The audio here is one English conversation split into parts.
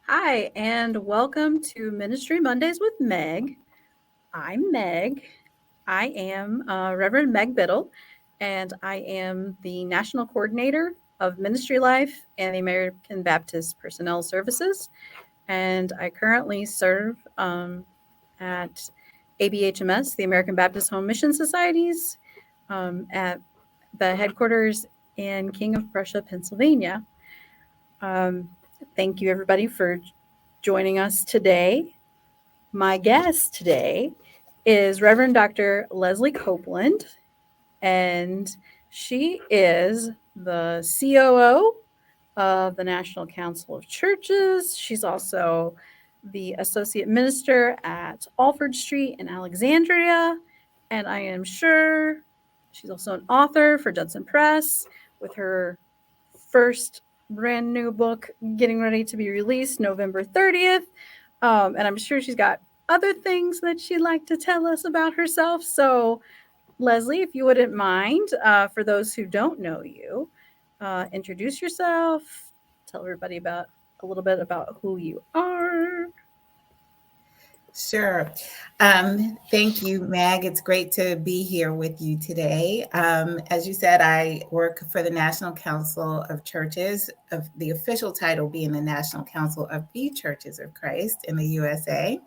Hi, and welcome to Ministry Mondays with Meg. I'm Meg. I am Reverend Meg Biddle, and I am the National Coordinator of Ministry Life and the American Baptist Personnel Services. And I currently serve at ABHMS, the American Baptist Home Mission Societies, at the headquarters in King of Prussia, Pennsylvania. Um, Thank you, everybody, for joining us today. My guest today is Reverend Dr. Leslie Copeland, and she is the COO of the National Council of Churches. She's also the associate minister at Alford Street in Alexandria, and I am sure she's also an author for Judson Press with her first brand new book getting ready to be released November 30th. And I'm sure she's got other things that she'd like to tell us about herself. So, Leslie, if you wouldn't mind, for those who don't know you, introduce yourself, tell everybody about a little bit about who you are. Sure. Thank you, Mag. It's great to be here with you today. As you said, I work for the National Council of Churches, of the official title being the National Council of the Churches of Christ in the USA,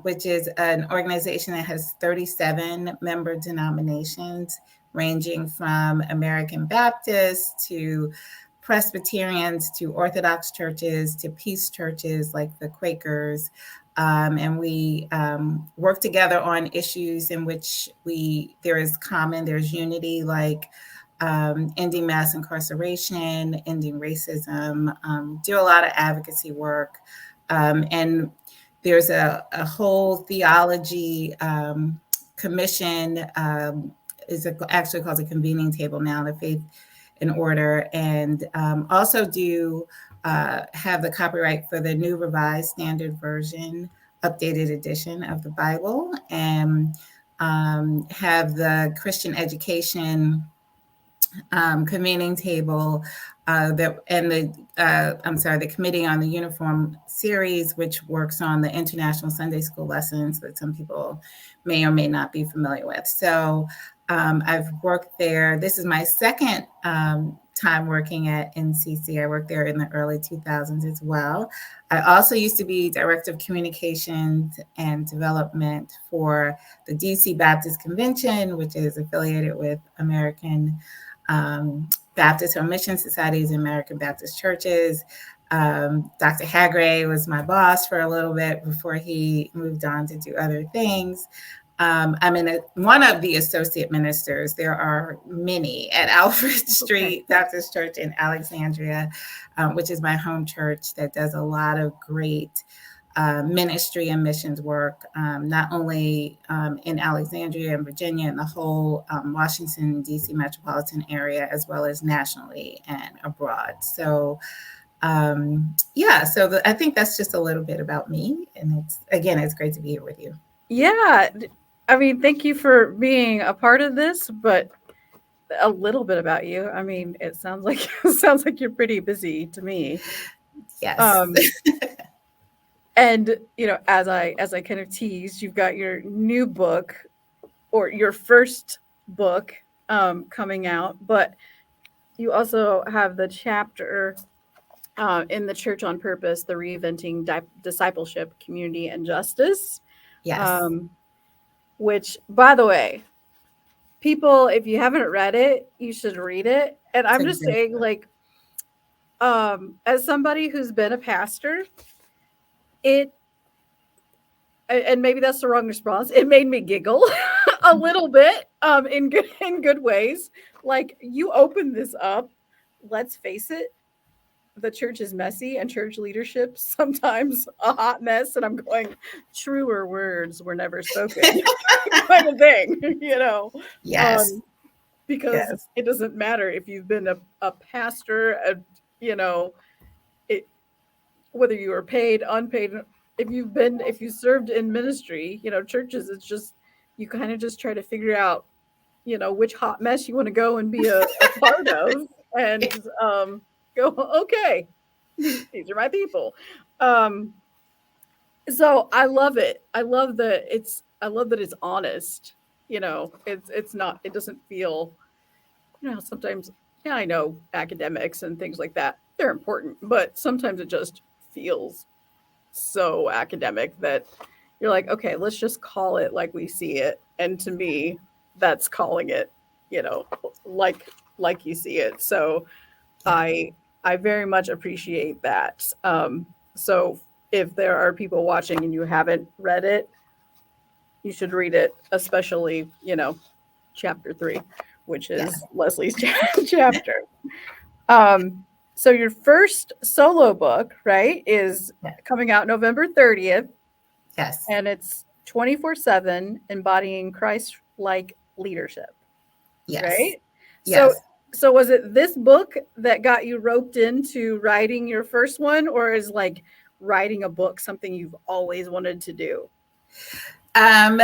which is an organization that has 37 member denominations, ranging from American Baptists to Presbyterians to Orthodox churches to peace churches like the Quakers. And we work together on issues in which there's unity, like ending mass incarceration, ending racism, do a lot of advocacy work. And there's a whole theology commission, actually called a convening table now, the Faith in Order, and also do have the copyright for the New Revised Standard Version, updated edition of the Bible, and have the Christian education convening table the Committee on the Uniform Series, which works on the international Sunday school lessons that some people may or may not be familiar with. So I've worked there. This is my second time working at NCC. I worked there in the early 2000s as well. I also used to be Director of Communications and Development for the DC Baptist Convention, which is affiliated with American Baptist Home Mission Societies and American Baptist Churches. Dr. Hagray was my boss for a little bit before he moved on to do other things. I'm one of the associate ministers. There are many at Alfred Street Baptist Church in Alexandria, which is my home church that does a lot of great ministry and missions work, not only in Alexandria and Virginia and the whole Washington, D.C. metropolitan area, as well as nationally and abroad. So, I think that's just a little bit about me. And it's great to be here with you. Yeah. I mean, thank you for being a part of this, but a little bit about you. I mean, it sounds like you're pretty busy to me. Yes. And as I kind of teased, you've got your new book or your first book coming out, but you also have the chapter in the Church on Purpose, the Reinventing Discipleship, Community, and Justice. Yes. Which, by the way, people, if you haven't read it, you should read it. And I'm just saying, like, as somebody who's been a pastor, and maybe that's the wrong response, it made me giggle a little bit in good ways. Like, you open this up, let's face it, the church is messy and church leadership sometimes a hot mess, and I'm going, truer words were never spoken kind of thing. Yes. Because it doesn't matter if you've been a pastor, whether you are paid, unpaid, if you served in ministry, churches, it's just, you kind of just try to figure out, which hot mess you want to go and be a part of, and go, okay, These are my people. Um, so I love it. I love that it's honest. It's not, it doesn't feel, sometimes, yeah, I know academics and things like that. They're important, but sometimes it just feels so academic that you're like, okay, let's just call it like we see it. And to me, that's calling it, you know, like like you see it. So Yeah. I very much appreciate that. So if there are people watching and you haven't read it, you should read it, especially, chapter 3, which is Yes. Leslie's chapter. Um, so your first solo book, right, is Yeah. coming out November 30th, Yes. and it's 24/7 embodying Christ-like leadership, Yes. right? So Yes. so was it this book that got you roped into writing your first one, or is like writing a book something you've always wanted to do? Um,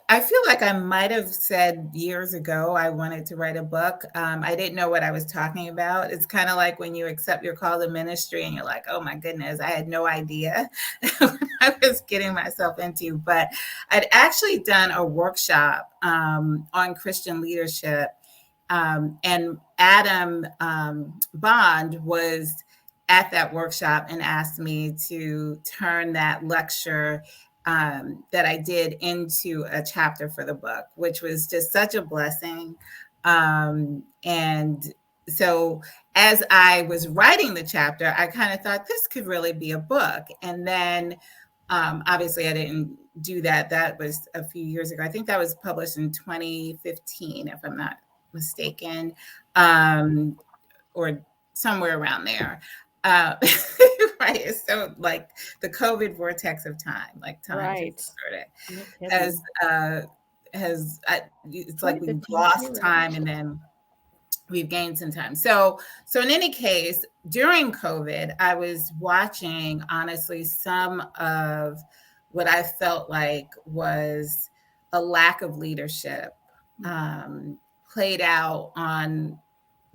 I feel like I might have said years ago I wanted to write a book. I didn't know what I was talking about. It's kind of like when you accept your call to ministry and you're like, oh my goodness, I had no idea what I was getting myself into. But I'd actually done a workshop on Christian leadership. And Adam Bond was at that workshop and asked me to turn that lecture that I did into a chapter for the book, which was just such a blessing. And so as I was writing the chapter, I kind of thought this could really be a book. And then obviously I didn't do that. That was a few years ago. I think that was published in 2015, if I'm not mistaken, or somewhere around there. Uh, right. It's so like the COVID vortex of time, like time just Right. sort of No has, kidding. it's like we've 2015, you're lost right. time and then we've gained some time. So in any case, during COVID, I was watching honestly some of what I felt like was a lack of leadership um, played out on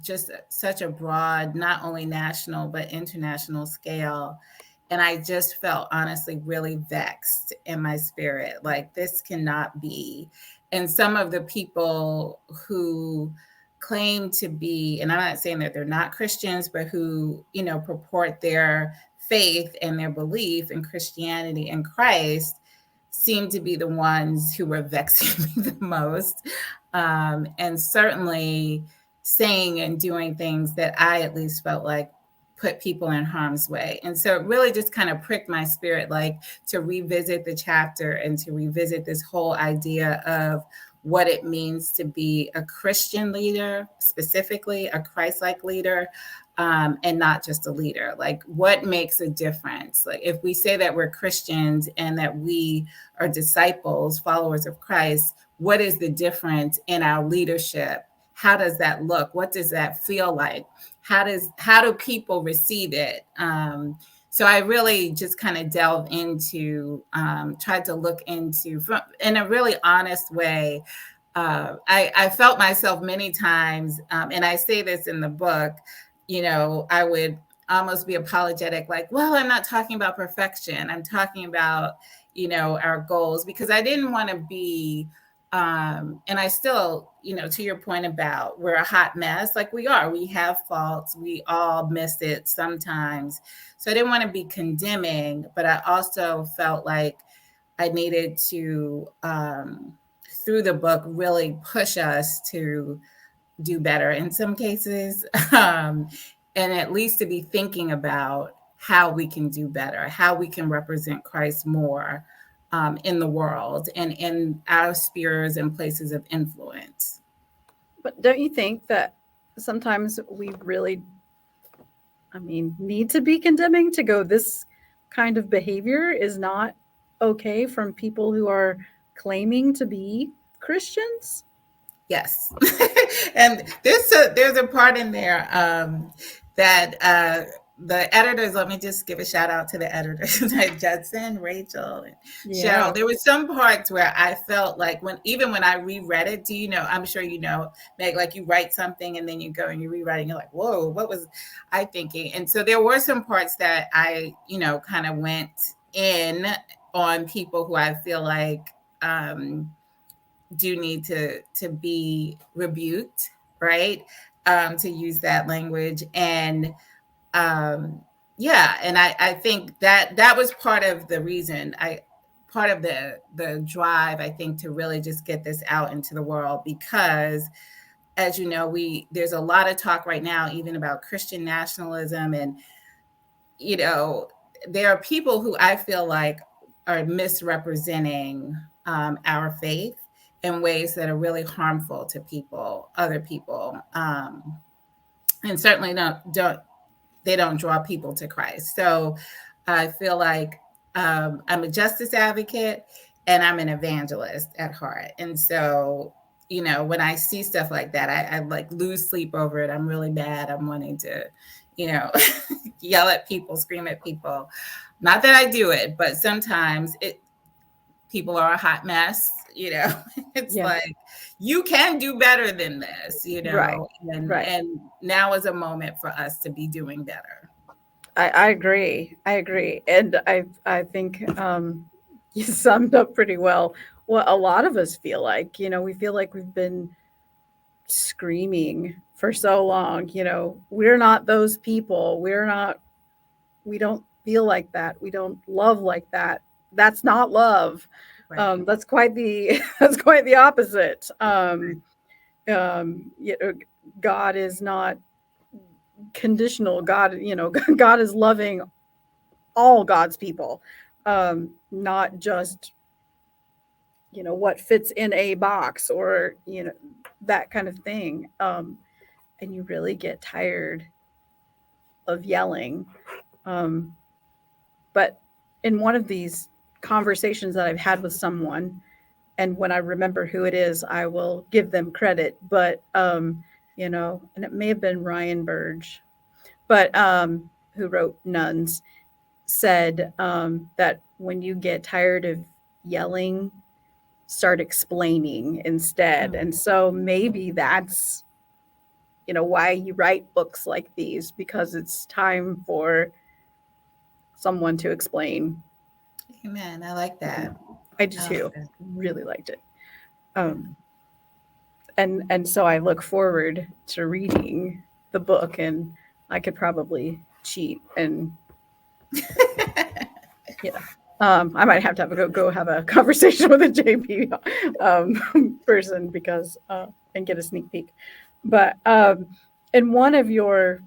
just such a broad, not only national, but international scale. And I just felt honestly really vexed in my spirit. Like, this cannot be. And some of the people who claim to be, and I'm not saying that they're not Christians, but who, purport their faith and their belief in Christianity and Christ seem to be the ones who were vexing me the most. And certainly, saying and doing things that I at least felt like put people in harm's way. And so it really just kind of pricked my spirit, like to revisit the chapter and to revisit this whole idea of what it means to be a Christian leader, specifically a Christ-like leader, and not just a leader. Like, what makes a difference? Like, if we say that we're Christians and that we are disciples, followers of Christ, what is the difference in our leadership? How does that look? What does that feel like? How do people receive it? So I really just kind of delved into, tried to look into in a really honest way. I felt myself many times, and I say this in the book, I would almost be apologetic, like, well, I'm not talking about perfection. I'm talking about, our goals, because I didn't want to be, and I still, to your point about we're a hot mess, like we are, we have faults, we all miss it sometimes. So I didn't want to be condemning, but I also felt like I needed to, through the book, really push us to do better in some cases, and at least to be thinking about how we can do better, how we can represent Christ more in the world and in our spheres and places of influence. But don't you think that sometimes we really, need to be condemning to go, this kind of behavior is not okay from people who are claiming to be Christians? Yes, and there's a part in there that the editors, let me just give a shout out to the editors, like Judson, Rachel, and Cheryl. Yeah. There were some parts where I felt like even when I reread it, I'm sure you know, Meg, like you write something and then you go and you rewrite and you're like, whoa, what was I thinking? And so there were some parts that I, kind of went in on people who I feel like do need to be rebuked, right? To use that language. And yeah, and I think that was part of the reason, part of the drive, I think, to really just get this out into the world, because as you know, there's a lot of talk right now even about Christian nationalism, and you know there are people who I feel like are misrepresenting our faith in ways that are really harmful to other people, and certainly don't they don't draw people to Christ. So I feel like I'm a justice advocate and I'm an evangelist at heart. And so, when I see stuff like that, I like lose sleep over it. I'm really mad. I'm wanting to, yell at people, scream at people. Not that I do it, but sometimes people are a hot mess. It's Yeah. like, you can do better than this, Right. and Right. now is a moment for us to be doing better. I agree. I agree. And I think you summed up pretty well what a lot of us feel like. We feel like we've been screaming for so long. We're not those people. We don't feel like that. We don't love like that. That's not love. Right. That's quite the that's quite the opposite. You know, God is not conditional. God, God is loving all God's people, not just what fits in a box, or that kind of thing. And you really get tired of yelling. Um, but in one of these conversations that I've had with someone, and when I remember who it is, I will give them credit. But and it may have been Ryan Burge, but who wrote Nuns, said that when you get tired of yelling, start explaining instead. Mm. And so maybe that's why you write books like these, because it's time for someone to explain. Amen. I like that. I do I like too. that. Really liked it. Um, and so I look forward to reading the book, and I could probably cheat and yeah. I might have to go have a conversation with a JP person, because and get a sneak peek. But in one of your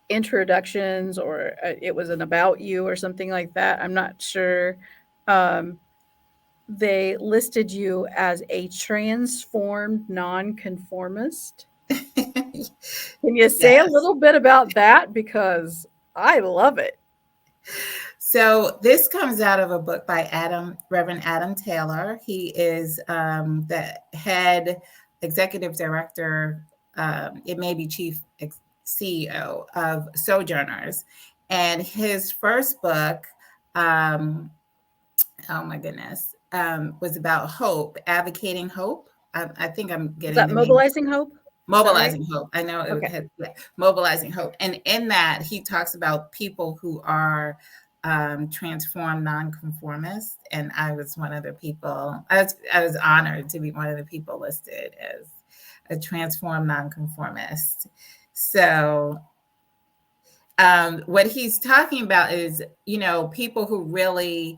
introductions, or it was an about you or something like that, I'm not sure. Um, they listed you as a transformed nonconformist. Can you say a Yes. little bit about that? Because I love it. So this comes out of a book by Reverend Adam Taylor. He is the head executive director, it may be chief CEO of Sojourners. And his first book, oh my goodness, was about hope, advocating hope. I think I'm Is getting that the name. mobilizing hope? Is that right? Mobilizing Hope. I know it Okay. had, yeah, Mobilizing Hope. And in that, he talks about people who are transformed nonconformists. And I was one of the people, I was honored to be one of the people listed as a transformed nonconformist. So what he's talking about is, people who really,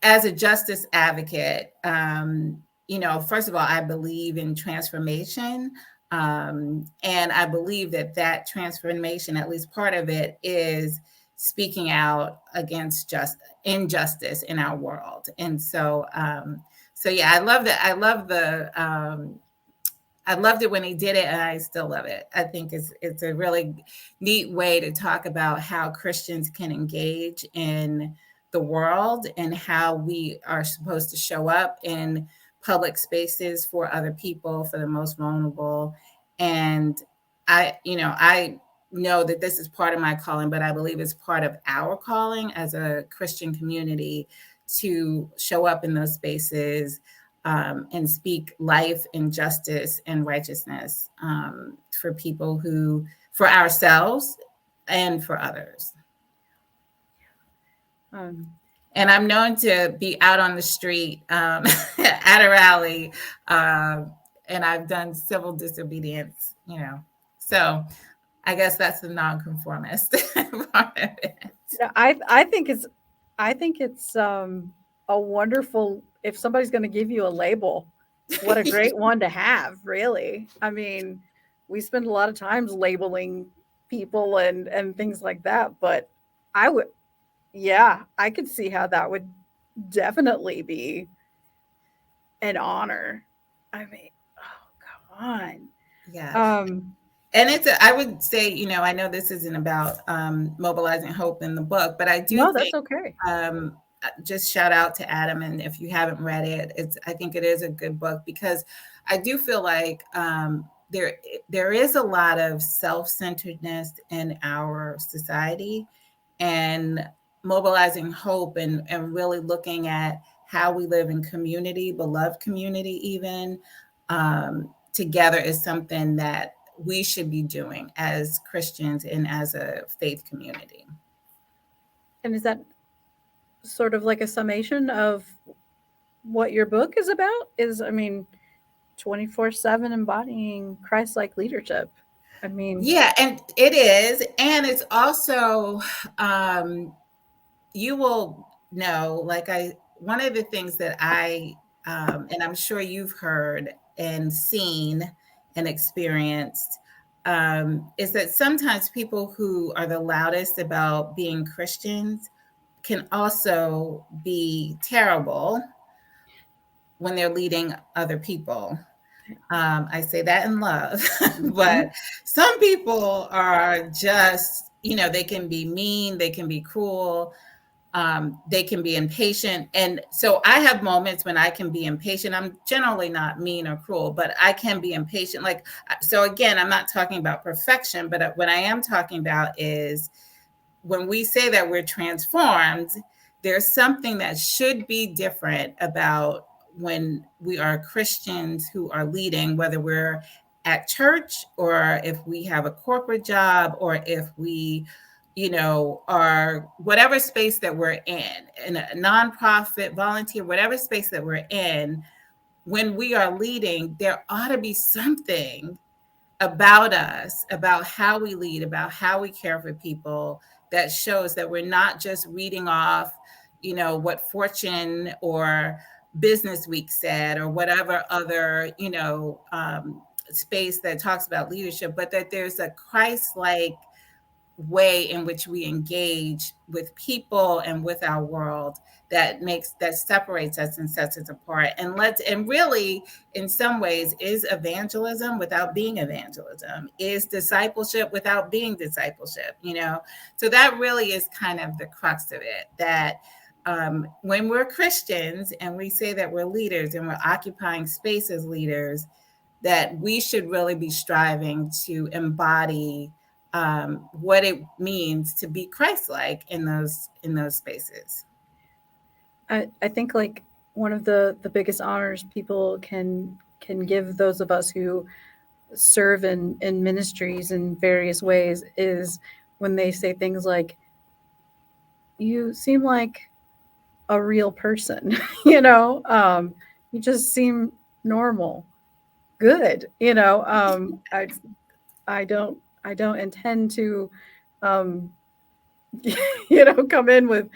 as a justice advocate, first of all, I believe in transformation. And I believe that transformation, at least part of it, is speaking out against injustice in our world. And so yeah, I love that. I loved it when he did it, and I still love it. I think it's a really neat way to talk about how Christians can engage in the world and how we are supposed to show up in public spaces for other people, for the most vulnerable. And I know that this is part of my calling, but I believe it's part of our calling as a Christian community to show up in those spaces and speak life and justice and righteousness for people who, for ourselves and for others. And I'm known to be out on the street at a rally, and I've done civil disobedience, So I guess that's the nonconformist part of it. I think it's a wonderful, if somebody's going to give you a label, what a great one to have, really. I mean, we spend a lot of times labeling people and things like that, but I would, yeah, I could see how that would definitely be an honor. I mean, oh, come on. Yeah. And I would say, I know this isn't about mobilizing hope in the book, but I do no, think, that's okay. Just shout out to Adam. And if you haven't read it, I think it is a good book, because I do feel like there is a lot of self-centeredness in our society, and mobilizing hope and really looking at how we live in community, beloved community even, together is something that we should be doing as Christians and as a faith community. And is that sort of like a summation of what your book is about? I mean, 24/7 embodying Christ-like leadership. I mean, yeah, and it is. And it's also, you will know, one of the things that and I'm sure you've heard and seen and experienced, is that sometimes people who are the loudest about being Christians can also be terrible when they're leading other people. I say that in love, but some people are just, they can be mean, they can be cruel, they can be impatient. And so I have moments when I can be impatient. I'm generally not mean or cruel, but I can be impatient. So again, I'm not talking about perfection, but what I am talking about is when we say that we're transformed, there's something that should be different about when we are Christians who are leading, whether we're at church or if we have a corporate job or if we, are whatever space that we're in a nonprofit, volunteer, whatever space that we're in, when we are leading, there ought to be something about us, about how we lead, about how we care for people, that shows that we're not just reading off, what Fortune or Business Week said or whatever other, space that talks about leadership, but that there's a Christ-like way in which we engage with people and with our world that separates us and sets us apart, and really in some ways is evangelism without being evangelism, is discipleship without being discipleship, so that really is kind of the crux of it, that when we're Christians and we say that we're leaders and we're occupying space as leaders, that we should really be striving to embody what it means to be Christ-like in those spaces. I think like one of the biggest honors people can give those of us who serve in ministries in various ways is when they say things like, "You seem like a real person," you just seem normal, good, I don't intend to, um, come in with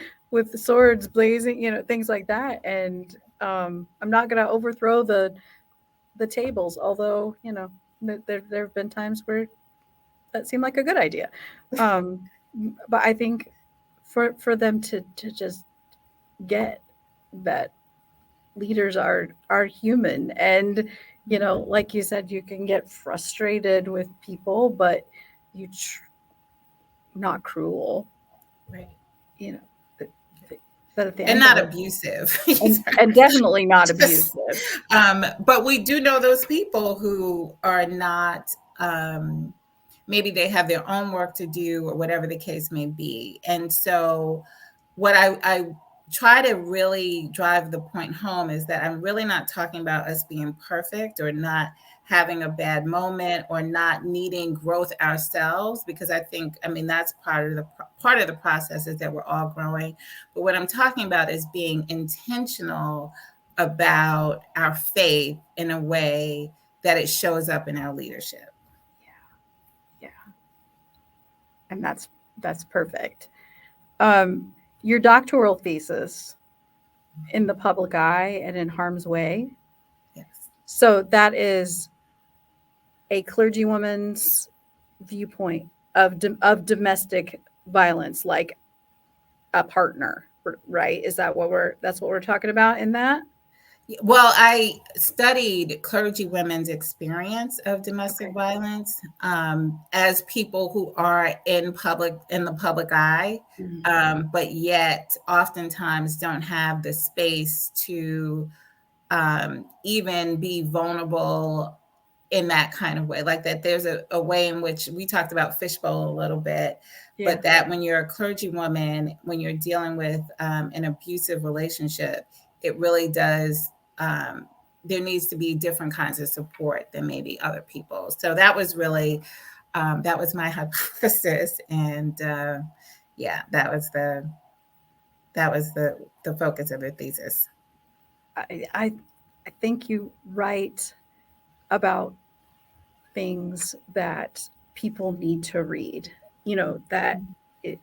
the swords blazing, things like that. And I'm not going to overthrow the tables, although, there have been times where that seemed like a good idea. But I think for them to just get that leaders are human, and like you said, you can get frustrated with people, but you not cruel, right? But at the and end not of it, abusive, and definitely not abusive. But we do know those people who are not maybe they have their own work to do or whatever the case may be. And so what I try to really drive the point home is that I'm really not talking about us being perfect or not having a bad moment or not needing growth ourselves, because I think, I mean, that's part of the process is that we're all growing. But what I'm talking about is being intentional about our faith in a way that it shows up in our leadership. Yeah. And that's perfect. Your doctoral thesis, In the Public Eye and in Harm's Way. Yes. So that is a clergywoman's viewpoint of domestic violence, like a partner, right? Is that what that's what we're talking about in that? Well, I studied clergy women's experience of domestic Okay. violence as people who are in the public eye, Mhm. but yet oftentimes don't have the space to even be vulnerable in that kind of way. Like that, there's a way in which we talked about fishbowl a little bit, Yeah. but that when you're a clergy woman, when you're dealing with an abusive relationship, it really does. There needs to be different kinds of support than maybe other people. So that was really that was my hypothesis, and yeah, that was the focus of the thesis. I I think you write about things that people need to read. That it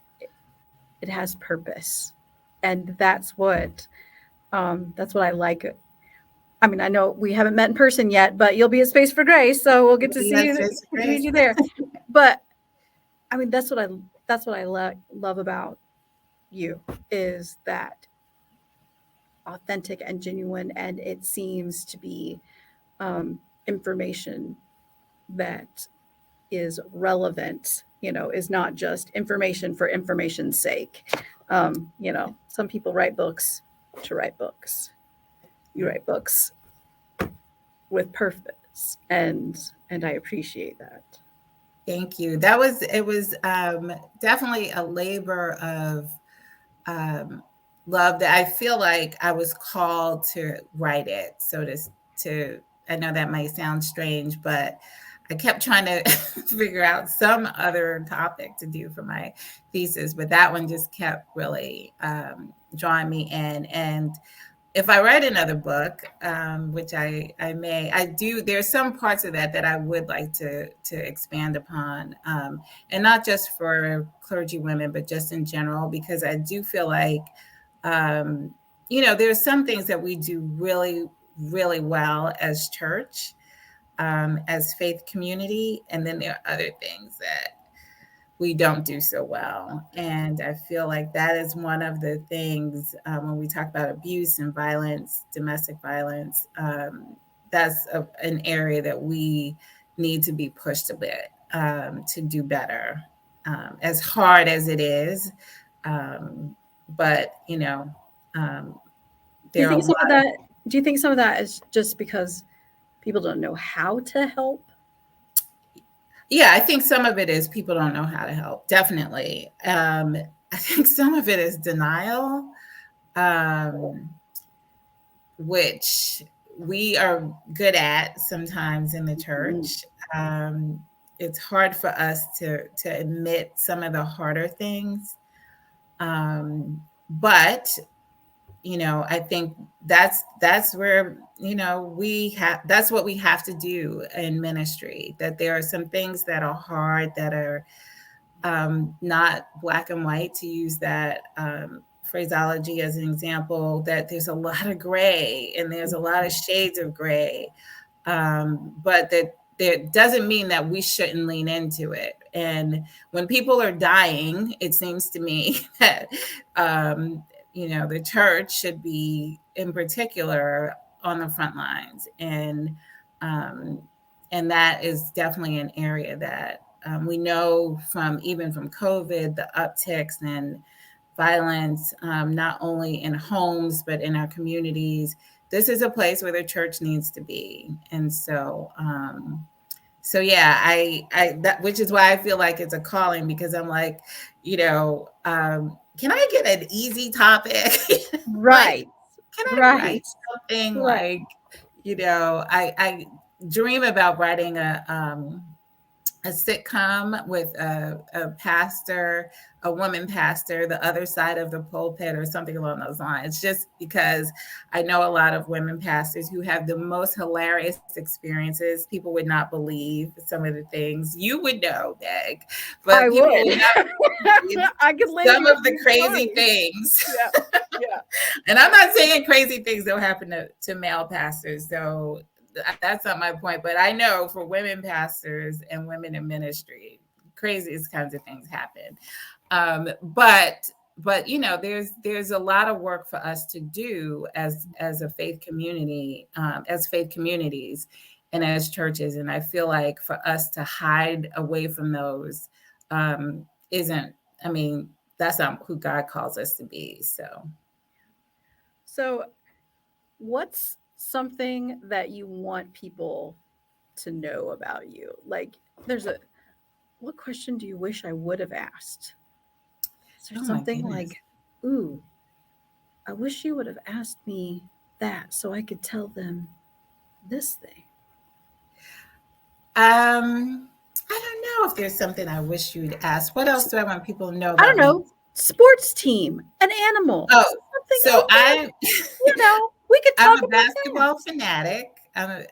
it has purpose, and that's what I like. I mean, I know we haven't met in person yet, but you'll be at Space for Grace, so we'll get to see Yes, you, it's get to meet great. you there. But I mean, that's what I love about you, is that authentic and genuine, and it seems to be information that is relevant. Is not just information for information's sake. Some people write books to write books. You write books with purpose, and I appreciate that. Thank you. It was definitely a labor of um, love that I feel like I was called to write it. To, I know that might sound strange, but I kept trying to figure out some other topic to do for my thesis, but that one just kept really drawing me in. And if I write another book, which I may, I do. There's some parts of that I would like to expand upon, and not just for clergy women, but just in general, because I do feel like, um, there's some things that we do really, really well as church, as faith community, and then there are other things that we don't do so well. And I feel like that is one of the things when we talk about abuse and violence, domestic violence, that's an area that we need to be pushed a bit to do better, as hard as it is. Um, but, um, Do you there are a think some of lot of, that? Do you think some of that is just because people don't know how to help? yeah, I think some of it is people don't know how to help, definitely. I think some of it is denial, um, which we are good at sometimes in the Mm. church. Um, it's hard for us to admit some of the harder things, but I think that's where we have that's what we have to do in ministry. That there are some things that are hard, that are not black and white, to use that phraseology as an example, that there's a lot of gray and there's a lot of shades of gray. But that doesn't mean that we shouldn't lean into it. And when people are dying, it seems to me that, the church should be, in particular, on the front lines. Um, and that is definitely an area that we know from, even from COVID, the upticks in violence, not only in homes, but in our communities. This is a place where the church needs to be. And so yeah, I that, which is why I feel like it's a calling, because I'm like, can I get an easy topic? Like, Right. can I write Right. something Right. like, I dream about writing a sitcom with a pastor, a woman pastor, the other side of the pulpit, or something along those lines. Just because I know a lot of women pastors who have the most hilarious experiences. People would not believe some of the things you would know, Meg, but I people would. would not believe I could lend some you a of the few crazy stories. things. Yeah. Yeah. And I'm not saying crazy things don't happen to male pastors, so that's not my point. But I know for women pastors and women in ministry, craziest kinds of things happen. But there's a lot of work for us to do as a faith community, as faith communities, and as churches. And I feel like for us to hide away from those isn't. I mean, that's not who God calls us to be. So. So, what's something that you want people to know about you? Like, there's a what question do you wish I would have asked? Is there Oh my something goodness. like, ooh, I wish you would have asked me that so I could tell them this thing? I don't know if there's something I wish you'd ask. What else do I want people to know I don't about me? know, sports team, an animal, Oh, something. so Okay, we could I'm talk a about that. basketball fanatic.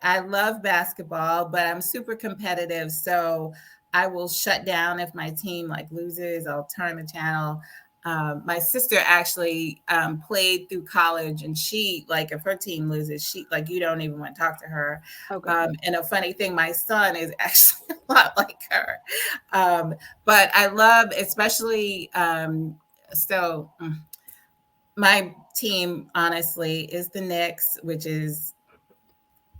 I love basketball, but I'm super competitive. So I will shut down if my team like loses. I'll turn the channel. My sister actually played through college, and she, like, if her team loses, she, like, you don't even want to talk to her. Okay. And a funny thing, my son is actually a lot like her. Um, but I love, especially so. My team, honestly, is the Knicks, which is,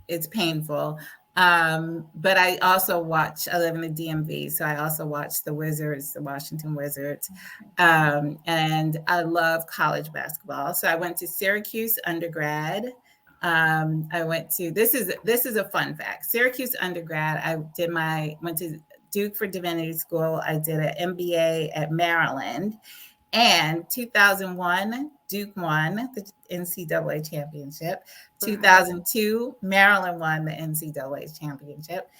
it's painful. But I also watch. I live in the DMV, so I also watch the Wizards, the Washington Wizards, and I love college basketball. So I went to Syracuse undergrad. I went to, this is a fun fact. Syracuse undergrad. I went to Duke for Divinity School. I did an MBA at Maryland. And 2001, Duke won the NCAA championship. Right. 2002, Maryland won the NCAA championship.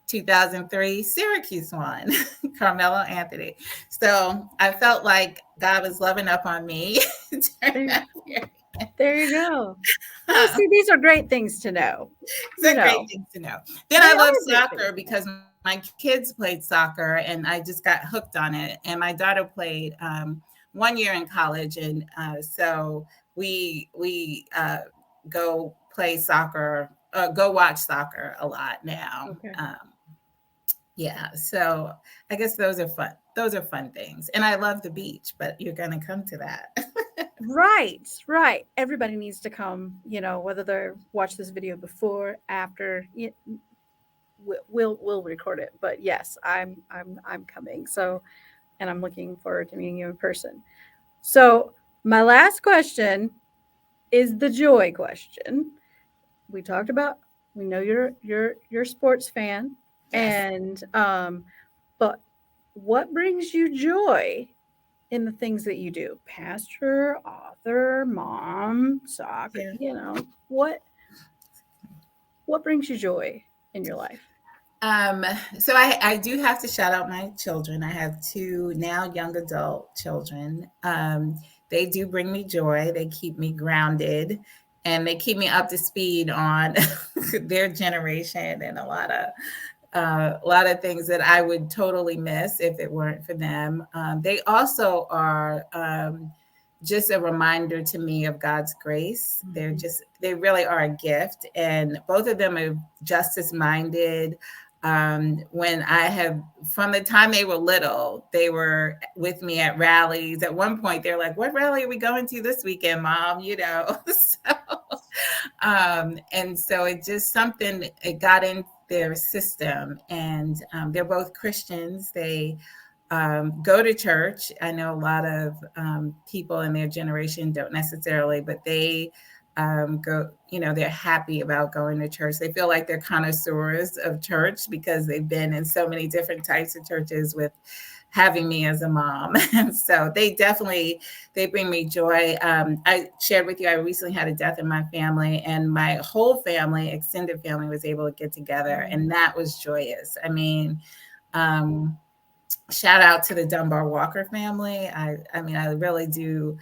2003, Syracuse won. Carmelo Anthony. So I felt like God was loving up on me during There, that period. there you go. Well, see, these are great things to know. It's You a great know, thing to know. Then they I love are great things soccer to know. because my kids played soccer, and I just got hooked on it. And my daughter played 1 year in college, and so we go play soccer, go watch soccer a lot now. Okay. Yeah, so I guess those are fun. Those are fun things, and I love the beach. But you're going to come to that. Right, right. Everybody needs to come, whether they're watch this video before, after, we'll record it. But yes, I'm coming. So, and I'm looking forward to meeting you in person. So, my last question is the joy question. We talked about, we know you're a sports fan, Yes. and but what brings you joy in the things that you do? Pastor, author, mom, soccer, Yeah. what what brings you joy in your life? Um, so I do have to shout out my children. I have two now young adult children. They do bring me joy. They keep me grounded, and they keep me up to speed on their generation, and a lot of things that I would totally miss if it weren't for them. They also are just a reminder to me of God's grace. Mhm. They really are a gift, and both of them are justice minded. When I have, from the time they were little, they were with me at rallies. At one point, they're like, "What rally are we going to this weekend, Mom?" And so it just something, it got in their system, and they're both Christians. They go to church. I know a lot of people in their generation don't necessarily, but they go, they're happy about going to church. They feel like they're connoisseurs of church because they've been in so many different types of churches with having me as a mom. And so they bring me joy. I shared with you, I recently had a death in my family, and my whole family, extended family, was able to get together, and that was joyous. I mean, um, shout out to the Dunbar Walker family. I mean, I really do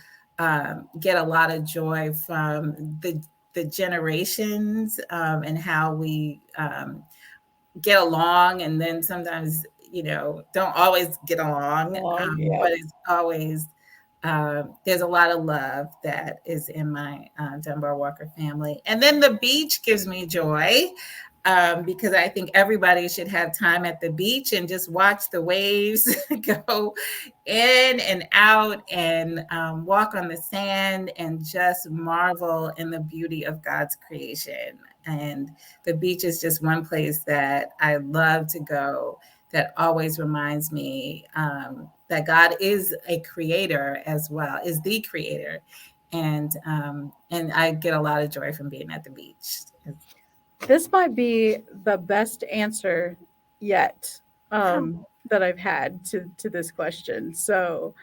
get a lot of joy from the generations, and how we get along, and then sometimes don't always get along, Long, yeah. but it's always there's a lot of love that is in my Dunbar Walker family. And then the beach gives me joy, because I think everybody should have time at the beach and just watch the waves go in and out, and walk on the sand and just marvel in the beauty of God's creation. And the beach is just one place that I love to go, that always reminds me that God is a creator as well, is the creator. And I get a lot of joy from being at the beach. This might be the best answer yet, Oh, that I've had to this question. So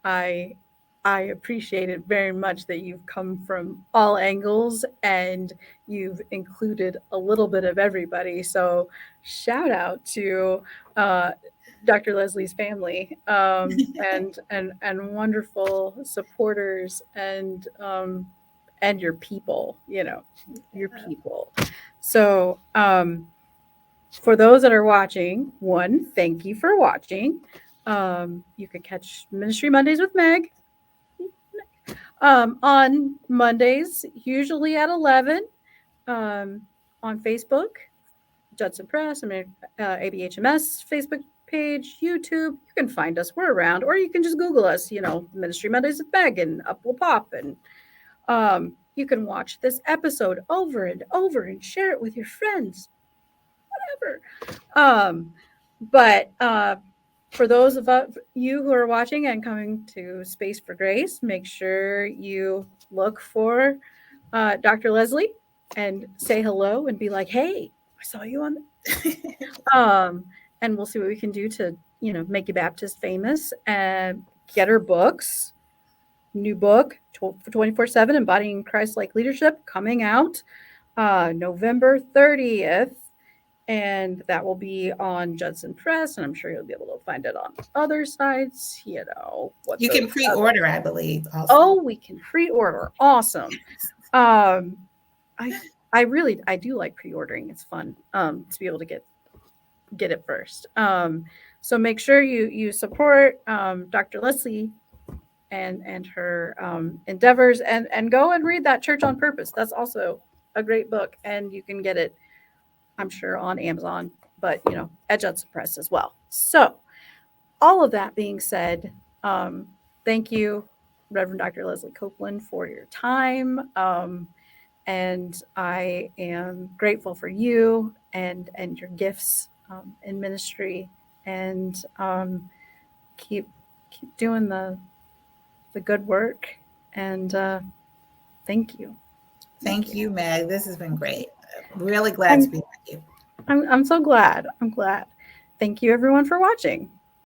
I I appreciate it very much that you've come from all angles and you've included a little bit of everybody. So shout out to uh, Dr. Leslie's family, and wonderful supporters, and your people. Your people. So, for those that are watching, one, thank you for watching. You can catch Ministry Mondays with Meg on Mondays, usually at 11, um, on Facebook, Judson Press, ABHMS Facebook page, YouTube. You can find us. We're around. Or you can just Google us, Ministry Mondays with Meg, and up will pop. And you can watch this episode over and over and share it with your friends, whatever. But for those of you who are watching and coming to Space for Grace, make sure you look for Dr. Leslie and say hello and be like, "Hey, I saw you on." Um, and we'll see what we can do to make you Baptist famous and get her books. New book, 24/7 Embodying Christ-like Leadership, coming out November 30th, and that will be on Judson Press, and I'm sure you'll be able to find it on other sites. What you those can other. pre-order, I believe, also. Oh, we can pre-order. Awesome. Um, I do like pre-ordering. It's fun to be able to get it first. So make sure you support Dr. Leslie and her endeavors, and go and read that Church on Purpose. That's also a great book, and you can get it, I'm sure, on Amazon, but at Judson Press as well. So, all of that being said, thank you, Reverend Dr. Leslie Copeland, for your time. And I am grateful for you and your gifts in ministry, and keep doing the good work. And thank you. Thank Thank you. you, Meg. This has been great. Really glad to I'm, be with you. I'm so glad. I'm glad. Thank you, everyone, for watching.